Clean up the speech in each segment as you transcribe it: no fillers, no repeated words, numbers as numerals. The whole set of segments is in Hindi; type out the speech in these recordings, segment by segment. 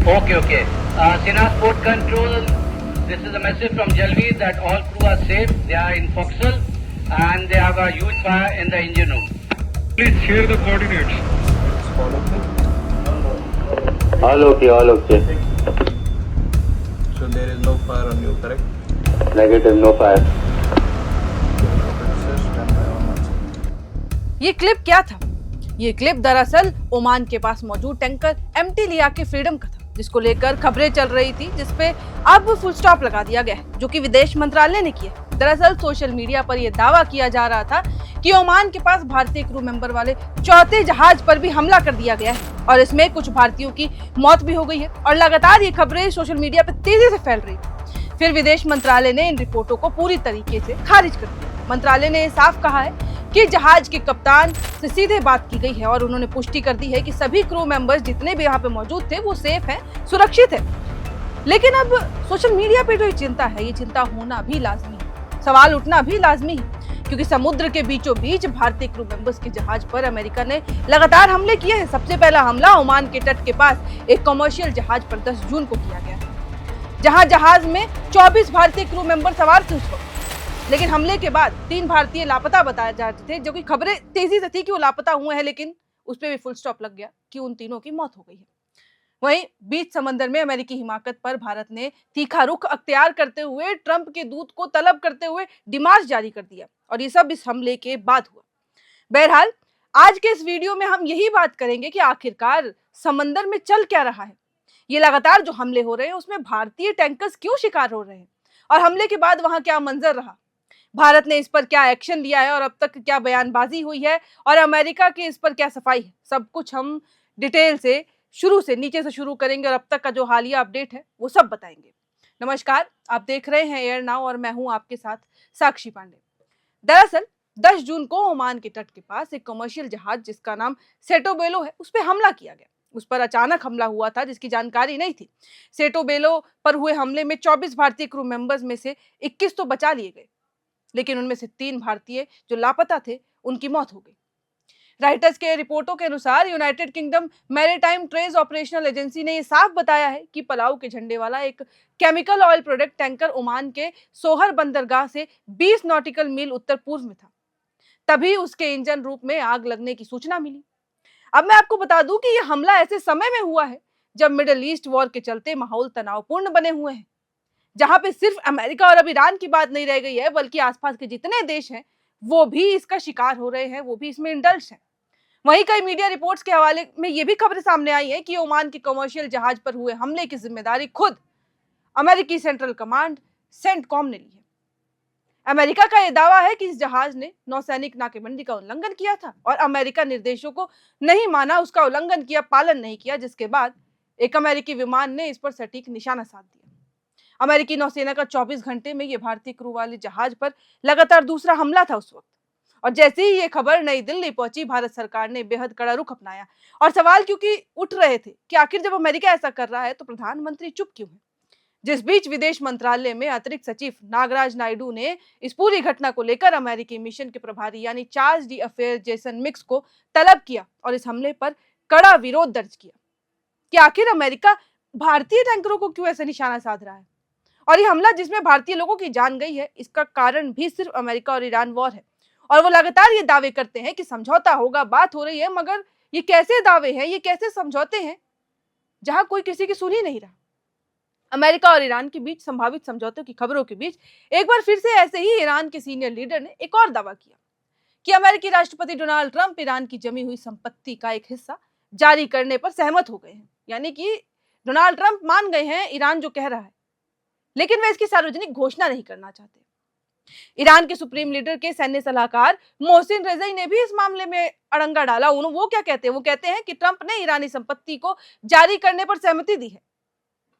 Okay, okay. Sina Sport Control, this is a message from Jalvi that all crew are safe. They are in Foxhole and they have a huge fire in the engine room. Please share the coordinates. All okay, all okay. So there is no fire on you, correct? Negative, no fire. ये क्लिप क्या था? ये क्लिप दरअसल ओमान के पास मौजूद टैंकर एमटी लिया के फ्रीडम का था, जिसको लेकर खबरें चल रही थी, जिसपे अब फुल स्टॉप लगा दिया गया है, जो कि विदेश मंत्रालय ने किया। दरअसल सोशल मीडिया पर यह दावा किया जा रहा था कि ओमान के पास भारतीय क्रू मेंबर वाले चौथे जहाज पर भी हमला कर दिया गया है और इसमें कुछ भारतीयों की मौत भी हो गई है और लगातार ये खबरें सोशल मीडिया पर तेजी से फैल रही है। फिर विदेश मंत्रालय ने इन रिपोर्टों को पूरी तरीके से खारिज कर दिया। मंत्रालय ने साफ कहा है कि जहाज के कप्तान से सीधे बात की गई है और उन्होंने पुष्टि कर दी है कि सभी क्रू मेंबर्स जितने भी यहाँ पे मौजूद थे वो सेफ हैं, सुरक्षित है। लेकिन अब सोशल मीडिया पे जो ये चिंता है, ये चिंता होना भी लाजमी है, सवाल उठना भी लाजमी है, क्योंकि समुद्र के बीचों बीच भारतीय क्रू मेंबर्स के जहाज पर अमेरिका ने लगातार हमले किए हैं। सबसे पहला हमला ओमान के तट के पास एक कमर्शियल जहाज पर 10 जून को किया गया, जहां जहाज में 24 भारतीय क्रू मेंबर सवार थे उस वक्त। लेकिन हमले के बाद 3 भारतीय लापता बताए जा रहे थे, जो कि खबरें तेजी से थी कि वो लापता हुए हैं, लेकिन उस पर भी फुल स्टॉप लग गया कि उन तीनों की मौत हो गई है। वहीं बीच समंदर में अमेरिकी हिमाकत पर भारत ने तीखा रुख अख्तियार करते हुए ट्रंप के दूत को तलब करते हुए डिमार्च जारी कर दिया और ये सब इस हमले के बाद हुआ। बहरहाल आज के इस वीडियो में हम यही बात करेंगे कि आखिरकार समंदर में चल क्या रहा है, ये लगातार जो हमले हो रहे हैं उसमें भारतीय टैंकर्स क्यों शिकार हो रहे हैं और हमले के बाद वहां क्या मंजर रहा, भारत ने इस पर क्या एक्शन लिया है और अब तक क्या बयानबाजी हुई है और अमेरिका की इस पर क्या सफाई है, सब कुछ हम डिटेल से शुरू से नीचे से शुरू करेंगे और अब तक का जो हालिया अपडेट है वो सब बताएंगे। नमस्कार, आप देख रहे हैं एयर नाउ और मैं हूं आपके साथ साक्षी पांडे। दरअसल 10 जून को ओमान के तट के पास एक कमर्शियल जहाज जिसका नाम सेटोबेलो है, उस पर हमला किया गया। उस पर अचानक हमला हुआ था जिसकी जानकारी नहीं थी। सेटोबेलो पर हुए हमले में 24 भारतीय क्रू मेंबर्स में से 21 तो बचा लिए गए, लेकिन उनमें से 3 भारतीय जो लापता थे उनकी मौत हो गई। राइटर्स के रिपोर्टों के अनुसार United kingdom maritime trace operational agency ने यह साफ बताया है कि पलाऊ के झंडे वाला एक chemical oil product tanker Oman के सोहर बंदरगाह से 20 नॉटिकल मील उत्तर पूर्व में था, तभी उसके इंजन रूप में आग लगने की सूचना मिली। अब मैं आपको बता दूं कि यह हमला ऐसे समय में हुआ है जब मिडिल ईस्ट वॉर के चलते माहौल तनावपूर्ण बने हुए हैं, जहां पे सिर्फ अमेरिका और अब ईरान की बात नहीं रह गई है, बल्कि आसपास के जितने देश हैं वो भी इसका शिकार हो रहे हैं, वो भी इसमें इंडल्ज हैं। वहीं कई मीडिया रिपोर्ट्स के हवाले में ये भी खबरें सामने आई है कि ओमान के कमर्शियल जहाज पर हुए हमले की जिम्मेदारी खुद अमेरिकी सेंट्रल कमांड सेंटकॉम ने ली है। अमेरिका का यह दावा है कि इस जहाज ने नौसैनिक नाकेबंदी का उल्लंघन किया था और अमेरिका निर्देशों को नहीं माना, उसका उल्लंघन किया, पालन नहीं किया, जिसके बाद एक अमेरिकी विमान ने इस पर सटीक निशाना साध दिया। अमेरिकी नौसेना का 24 घंटे में यह भारतीय क्रू वाले जहाज पर लगातार दूसरा हमला था उस वक्त। और जैसे ही ये खबर नई दिल्ली पहुंची, भारत सरकार ने बेहद कड़ा रुख अपनाया और सवाल क्योंकि उठ रहे थे कि आखिर जब अमेरिका ऐसा कर रहा है तो प्रधानमंत्री चुप क्यों है। जिस बीच विदेश मंत्रालय में अतिरिक्त सचिव नागराज नायडू ने इस पूरी घटना को लेकर अमेरिकी मिशन के प्रभारी यानी charge D affair Jason mix को तलब किया और इस हमले पर कड़ा विरोध दर्ज किया कि आखिर अमेरिका भारतीय टैंकरों को क्यों ऐसा निशाना साध रहा है। और ये हमला जिसमें भारतीय लोगों की जान गई है, इसका कारण भी सिर्फ अमेरिका और ईरान वॉर है और वो लगातार ये दावे करते हैं कि समझौता होगा, बात हो रही है, मगर ये कैसे दावे हैं, ये कैसे समझौते हैं जहां कोई किसी की सुन ही नहीं रहा। अमेरिका और ईरान के बीच संभावित समझौतों की खबरों के बीच एक बार फिर से ऐसे ही ईरान के सीनियर लीडर ने एक और दावा किया कि अमेरिकी राष्ट्रपति डोनाल्ड ट्रंप ईरान की जमी हुई संपत्ति का एक हिस्सा जारी करने पर सहमत हो गए हैं। यानी कि डोनाल्ड ट्रंप मान गए हैं ईरान जो कह रहा है, लेकिन वे इसकी सार्वजनिक घोषणा नहीं करना चाहते। ईरान के सुप्रीम लीडर के सैन्य सलाहकार मोहसिन रेज़ई ने भी इस मामले में अड़ंगा डाला। वो क्या कहते हैं? वो कहते हैं कि ट्रंप ने ईरानी संपत्ति को जारी करने पर सहमति दी है,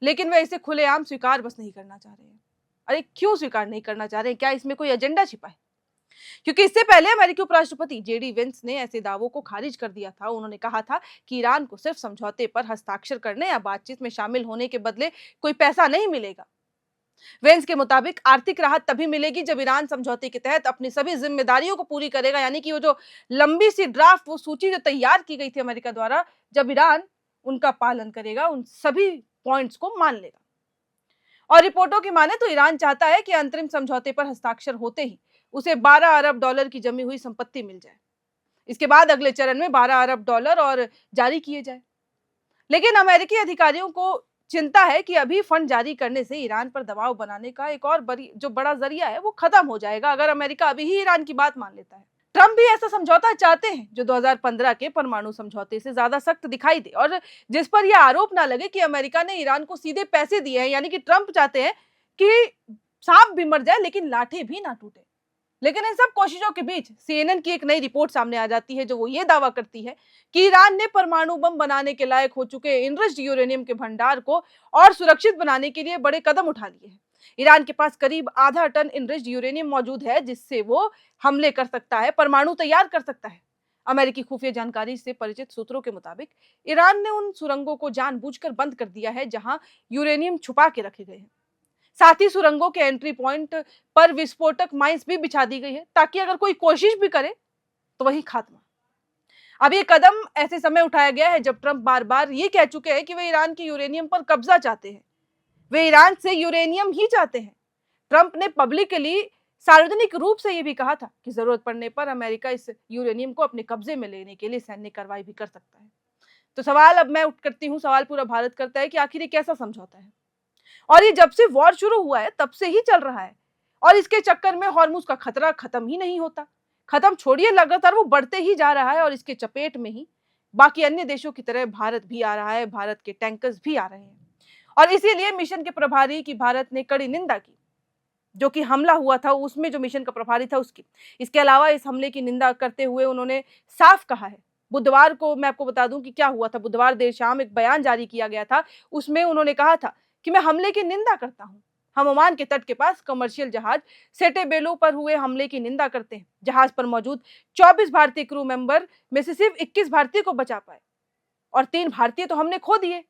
लेकिन वे इसे खुलेआम स्वीकार बस नहीं करना चाह रहे हैं। अरे क्यों स्वीकार नहीं करना चाह रहे हैं? क्या इसमें कोई एजेंडा छिपा है? क्योंकि इससे पहले अमेरिकी उपराष्ट्रपति जेडी वेंस ने ऐसे दावों को खारिज कर दिया था। उन्होंने कहा था कि ईरान को सिर्फ समझौते पर हस्ताक्षर करने या बातचीत में शामिल होने के बदले कोई पैसा नहीं मिलेगा। वेंस के मुताबिक आर्थिक राहत तभी मिलेगी जब ईरान समझौते के तहत अपनी सभी जिम्मेदारियों को पूरी करेगा, यानी कि वो जो लंबी सी वो सूची जो तैयार की गई थी अमेरिका द्वारा, जब ईरान उनका पालन करेगा, उन सभी पॉइंट्स को मान लेगा। और रिपोर्टों की माने तो ईरान चाहता है कि अंतरिम समझौते पर हस्ताक्षर होते ही उसे 12 अरब डॉलर की जमी हुई संपत्ति मिल जाए। इसके बाद अगले चरण में 12 अरब डॉलर और जारी किए जाए। लेकिन अमेरिकी अधिकारियों को चिंता है कि अभी फंड जारी करने से ईरान पर दबाव बनाने का एक और बड़ा जरिया है वो खत्म हो जाएगा अगर अमेरिका अभी ही ईरान की बात मान लेता है। ट्रंप भी ऐसा समझौता चाहते हैं जो 2015 के परमाणु समझौते से ज्यादा सख्त दिखाई दे और जिस पर यह आरोप ना लगे कि अमेरिका ने ईरान को सीधे पैसे दिए हैं। यानी कि ट्रंप चाहते हैं कि सांप भी मर जाए लेकिन लाठी भी ना टूटे। लेकिन इन सब कोशिशों के बीच सीएनएन की एक नई रिपोर्ट सामने आ जाती है जो वो ये दावा करती है कि ईरान ने परमाणु बम बनाने के लायक हो चुके इनरिच्ड यूरेनियम के भंडार को और सुरक्षित बनाने के लिए बड़े कदम उठा लिए हैं। ईरान के पास करीब आधा टन इनरिच्ड यूरेनियम मौजूद है जिससे वो हमले कर सकता है, परमाणु तैयार कर सकता है। अमेरिकी खुफिया जानकारी से परिचित सूत्रों के मुताबिक ईरान ने उन सुरंगों को जानबूझकर बंद कर दिया है जहां यूरेनियम छुपा के रखे गए हैं। साथ ही सुरंगों के एंट्री पॉइंट पर विस्फोटक माइंस भी बिछा दी गई है ताकि अगर कोई कोशिश भी करे तो वही खात्मा। अब ये कदम ऐसे समय उठाया गया है जब ट्रंप बार बार ये कह चुके हैं कि वे ईरान के यूरेनियम पर कब्जा चाहते हैं, वे ईरान से यूरेनियम ही चाहते हैं। ट्रंप ने पब्लिकली सार्वजनिक रूप से यह भी कहा था कि जरूरत पड़ने पर अमेरिका इस यूरेनियम को अपने कब्जे में लेने के लिए सैन्य कार्रवाई भी कर सकता है। तो सवाल अब मैं उठ करती हूँ, सवाल पूरा भारत करता है कि आखिर ये कैसा समझौता है। और ये जब से वॉर शुरू हुआ है तब से ही चल रहा है और इसके चक्कर में हॉर्मुज का खतरा खत्म ही नहीं होता। खत्म छोड़िए, लगातार वो बढ़ते ही जा रहा है और इसके चपेट में ही बाकी अन्य देशों की तरह भारत भी आ रहा है, भारत के टैंकर्स भी आ रहे हैं। और इसीलिए मिशन के प्रभारी की भारत ने कड़ी निंदा की। जो कि हमला हुआ था उसमें जो मिशन का प्रभारी था उसकी, इसके अलावा इस हमले की निंदा करते हुए उन्होंने साफ कहा है। बुधवार को मैं आपको बता दूं कि क्या हुआ था, बुधवार देर शाम एक बयान जारी किया गया था, उसमें उन्होंने कहा था कि मैं हमले की निंदा करता हूं। हम ओमान के तट के पास कमर्शियल जहाज सेटेबेलो पर हुए हमले की निंदा करते हैं। जहाज पर मौजूद 24 भारतीय क्रू मेंबर में से सिर्फ 21 भारतीय को बचा पाए और 3 भारतीय तो हमने खो दिए।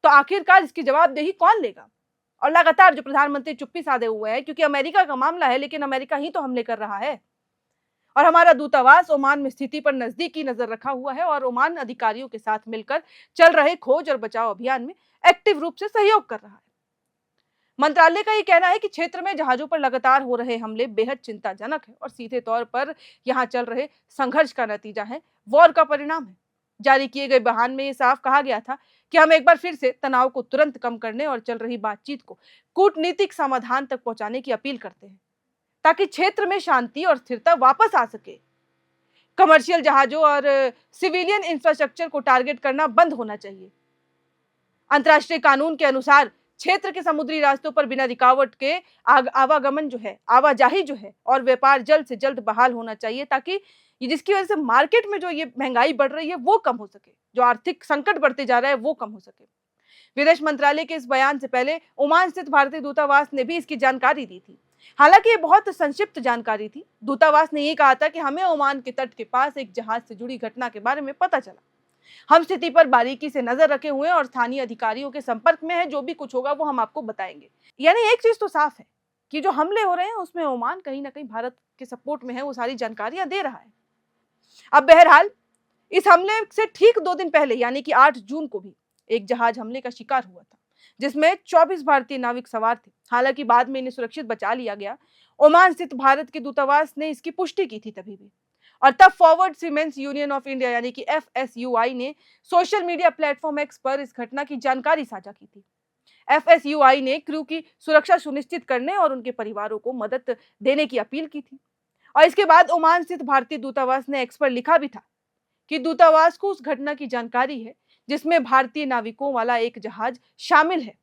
तो आखिरकार इसकी जवाबदेही कौन लेगा? और लगातार जो प्रधानमंत्री चुप्पी साधे हुए हैं क्योंकि अमेरिका का मामला है, लेकिन अमेरिका ही तो हमले कर रहा है और हमारा दूतावास ओमान में स्थिति पर नजदीकी नजर रखा हुआ है और ओमान अधिकारियों के साथ मिलकर चल रहे खोज और बचाव अभियान में एक्टिव रूप से सहयोग कर रहा है। मंत्रालय का ये कहना है कि क्षेत्र में जहाजों पर लगातार हो रहे हमले बेहद चिंताजनक है और सीधे तौर पर यहां चल रहे संघर्ष का नतीजा है, वॉर का परिणाम है। जारी किए गए बयान में ये साफ कहा गया था कि हम एक बार फिर से तनाव को तुरंत कम करने और चल रही बातचीत को कूटनीतिक समाधान तक पहुंचाने की अपील करते हैं ताकि क्षेत्र में शांति और स्थिरता वापस आ सके। कमर्शियल जहाजों और सिविलियन इंफ्रास्ट्रक्चर को टारगेट करना बंद होना चाहिए। अंतर्राष्ट्रीय कानून के अनुसार क्षेत्र के समुद्री रास्तों पर बिना रुकावट के आवागमन जो है, आवाजाही जो है और व्यापार जल्द से जल्द बहाल होना चाहिए ताकि जिसकी वजह से मार्केट में जो ये महंगाई बढ़ रही है वो कम हो सके, जो आर्थिक संकट बढ़ते जा रहा है वो कम हो सके। विदेश मंत्रालय के इस बयान से पहले ओमान स्थित भारतीय दूतावास ने भी इसकी जानकारी दी थी। हालांकि ये बहुत संक्षिप्त जानकारी थी। दूतावास ने ये कहा था कि हमें ओमान के तट के पास एक जहाज से जुड़ी घटना के बारे में पता चला। हम स्थिति पर बारीकी से नजर रखे हुए हैं और स्थानीय अधिकारियों के संपर्क में है। जो भी कुछ होगा वो हम आपको बताएंगे। यानी एक चीज तो साफ है कि जो हमले हो रहे हैं उसमें ओमान कहीं ना कहीं भारत के सपोर्ट में है, वो सारी जानकारियां दे रहा है। अब बहरहाल इस हमले से ठीक 2 दिन पहले यानी कि 8 जून को भी एक जहाज हमले का शिकार हुआ था जिसमें 24 भारतीय नाविक सवार थे। हालांकि बाद में इन्हें सुरक्षित बचा लिया गया। ओमान स्थित भारत के दूतावास ने इसकी पुष्टि की थी तभी भी, और तब forward siemens union of India यानी कि FSUI ने सोशल मीडिया प्लेटफॉर्म X पर इस घटना की जानकारी साझा की थी। FSUI ने क्रू की सुरक्षा सुनिश्चित करने और उनके परिवारों को मदद देने की अपील की थी। और इसके बाद ओमान स्थित भारतीय दूतावास ने X पर लिखा भी था कि दूतावास को उस घटना की जानकारी है जिसमें भारतीय नाविकों वाला एक जहाज शामिल है।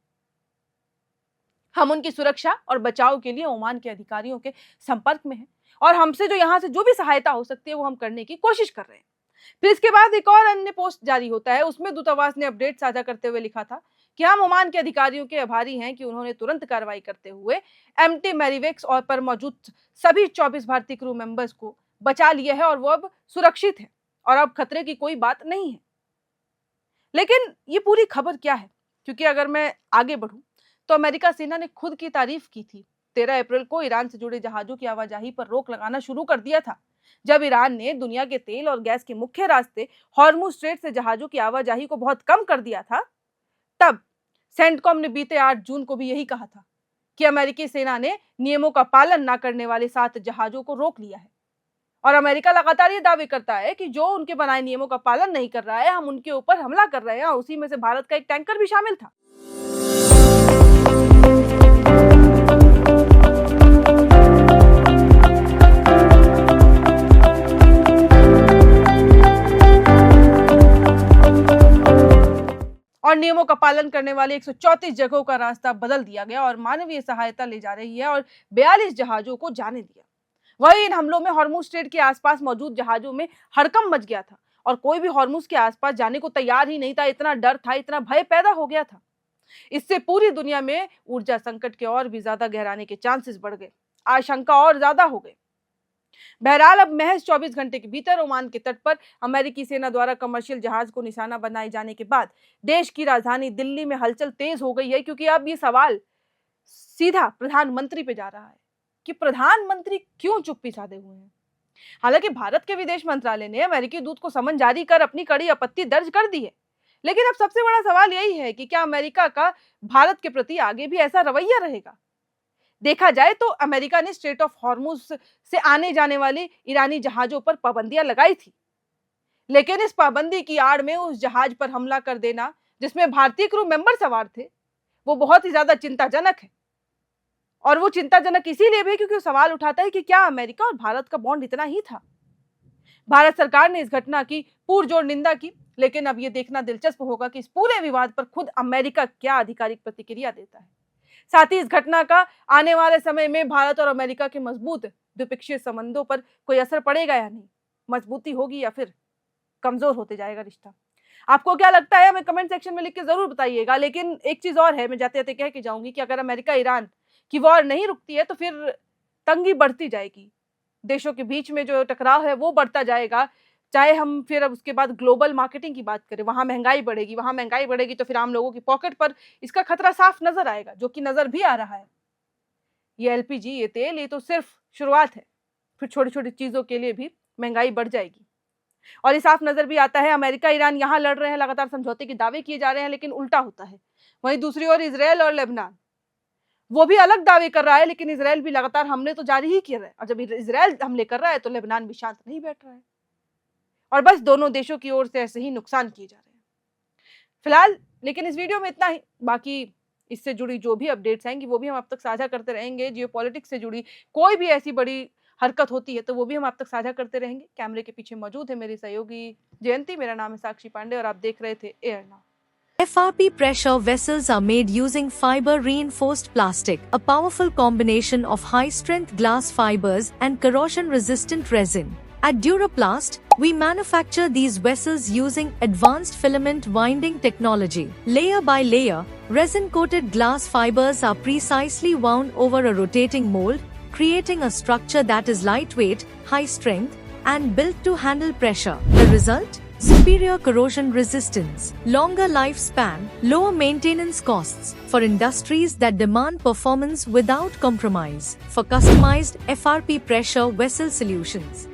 हम उनकी सुरक्षा और बचाव के लिए ओमान के अधिकारियों के संपर्क में हैं और हमसे जो यहाँ से जो भी सहायता हो सकती है वो हम करने की कोशिश कर रहे हैं। फिर इसके बाद एक और अन्य पोस्ट जारी होता है। उसमें दूतावास ने अपडेट साझा करते हुए लिखा था कि हम ओमान के अधिकारियों के आभारी हैं कि उन्होंने तुरंत कार्रवाई करते हुए MT मैरीवेक्स और पर मौजूद सभी 24 भारतीय क्रू मेंबर्स को बचा लिया है और वो अब सुरक्षित है और अब खतरे की कोई बात नहीं है। लेकिन ये पूरी खबर क्या है? क्योंकि अगर मैं आगे बढ़ूं तो अमेरिका सेना ने खुद की तारीफ की थी। 13 अप्रैल को ईरान से जुड़े जहाजों की आवाजाही पर रोक लगाना शुरू कर दिया था। जब ईरान ने दुनिया के तेल और गैस के मुख्य रास्ते हॉर्मुज स्ट्रेट से जहाजों की आवाजाही को बहुत कम कर दिया था, तब सेंटकॉम ने बीते 8 जून को भी यही कहा था कि अमेरिकी सेना ने नियमों का पालन न करने वाले 7 जहाजों को रोक लिया है। और अमेरिका लगातार ये दावे करता है कि जो उनके बनाए नियमों का पालन नहीं कर रहा है, हम उनके ऊपर हमला कर रहे हैं, और उसी में से भारत का एक टैंकर भी शामिल था। और नियमों का पालन करने वाले 134 जगहों का रास्ता बदल दिया गया और मानवीय सहायता ले जा रही है और 42 जहाजों को जाने दिया। वही इन हमलों में हॉर्मुज स्ट्रेट के आसपास मौजूद जहाजों में हड़कंप मच गया था और कोई भी हॉर्मुज के आसपास जाने को तैयार ही नहीं था। इतना डर था, इतना भय पैदा हो गया था। इससे पूरी दुनिया में ऊर्जा संकट के और भी ज्यादा गहराने के चांसेस बढ़ गए, आशंका और ज्यादा हो गई। बहरहाल अब महज 24 घंटे के भीतर ओमान के तट पर अमेरिकी सेना द्वारा कमर्शियल जहाज को निशाना बनाए जाने के बाद देश की राजधानी दिल्ली में हलचल तेज हो गई है, क्योंकि अब ये सवाल सीधा प्रधानमंत्री पे जा रहा है कि प्रधानमंत्री क्यों चुप्पी साधे हुए हैं। हालांकि भारत के विदेश मंत्रालय ने अमेरिकी दूत को समन जारी कर अपनी कड़ी आपत्ति दर्ज कर दी है, लेकिन अब सबसे बड़ा सवाल यही है कि क्या अमेरिका का भारत के प्रति आगे भी ऐसा रवैया रहेगा। देखा जाए तो अमेरिका ने स्ट्रेट ऑफ हॉर्मुज से आने जाने वाले ईरानी जहाजों पर पाबंदियां लगाई थी, लेकिन इस पाबंदी की आड़ में उस जहाज पर हमला कर देना जिसमें भारतीय क्रू मेंबर सवार थे, वो बहुत ही ज्यादा चिंताजनक है। और वो चिंताजनक इसीलिए भी क्योंकि सवाल उठाता है कि क्या अमेरिका और भारत का बॉन्ड इतना ही था। भारत सरकार ने इस घटना की पुरजोर निंदा की, लेकिन अब ये देखना दिलचस्प होगा कि इस पूरे विवाद पर खुद अमेरिका क्या आधिकारिक प्रतिक्रिया देता है। साथ ही इस घटना का आने वाले समय में भारत और अमेरिका के मजबूत द्विपक्षीय संबंधों पर कोई असर पड़ेगा या नहीं, मजबूती होगी या फिर कमजोर होते जाएगा रिश्ता। आपको क्या लगता है हमें कमेंट सेक्शन में लिख के जरूर बताइएगा। लेकिन एक चीज और है, मैं जाते जाते कह के जाऊंगी कि अगर अमेरिका ईरान की वॉर नहीं रुकती है तो फिर तंगी बढ़ती जाएगी, देशों के बीच में जो टकराव है वो बढ़ता जाएगा। चाहे हम फिर अब उसके बाद ग्लोबल मार्केटिंग की बात करें, वहां महंगाई बढ़ेगी तो फिर आम लोगों की पॉकेट पर इसका खतरा साफ नजर आएगा, जो कि नजर भी आ रहा है। ये एलपीजी, ये तेल, ये तो सिर्फ शुरुआत है, फिर छोटी छोटी चीजों के लिए भी महंगाई बढ़ जाएगी। और ये साफ नजर भी आता है, अमेरिका ईरान यहाँ लड़ रहे हैं, लगातार समझौते के दावे किए जा रहे हैं, लेकिन उल्टा होता है। वहीं दूसरी ओर इजरायल और लेबनान, वो भी अलग दावे कर रहा है, लेकिन इजरायल भी लगातार हमले तो जारी ही कर रहा है। और जब इजरायल हमले कर रहा है तो लेबनान भी शांत नहीं बैठ रहा है। और बस दोनों देशों की ओर से ऐसे ही नुकसान किए जा रहे हैं फिलहाल। लेकिन इस वीडियो में इतना ही, बाकी इससे जुड़ी जो भी अपडेट्स आएंगी वो भी हम आप तक साझा करते रहेंगे। जियोपॉलिटिक्स से जुड़ी कोई भी ऐसी बड़ी हरकत होती है तो वो भी हम आप तक साझा करते रहेंगे। कैमरे के पीछे मौजूद है मेरी सहयोगी जयंती, मेरा नाम है साक्षी पांडे और आप देख रहे थे air now. FRP pressure vessels are made using fiber-reinforced plastic, a powerful combination of high-strength glass fibers and corrosion-resistant resin. At Duraplast, we manufacture these vessels using advanced filament winding technology. Layer by layer, resin-coated glass fibers are precisely wound over a rotating mold, creating a structure that is lightweight, high-strength, and built to handle pressure. The result? Superior corrosion resistance, longer lifespan, lower maintenance costs for industries that demand performance without compromise. For customized FRP pressure vessel solutions,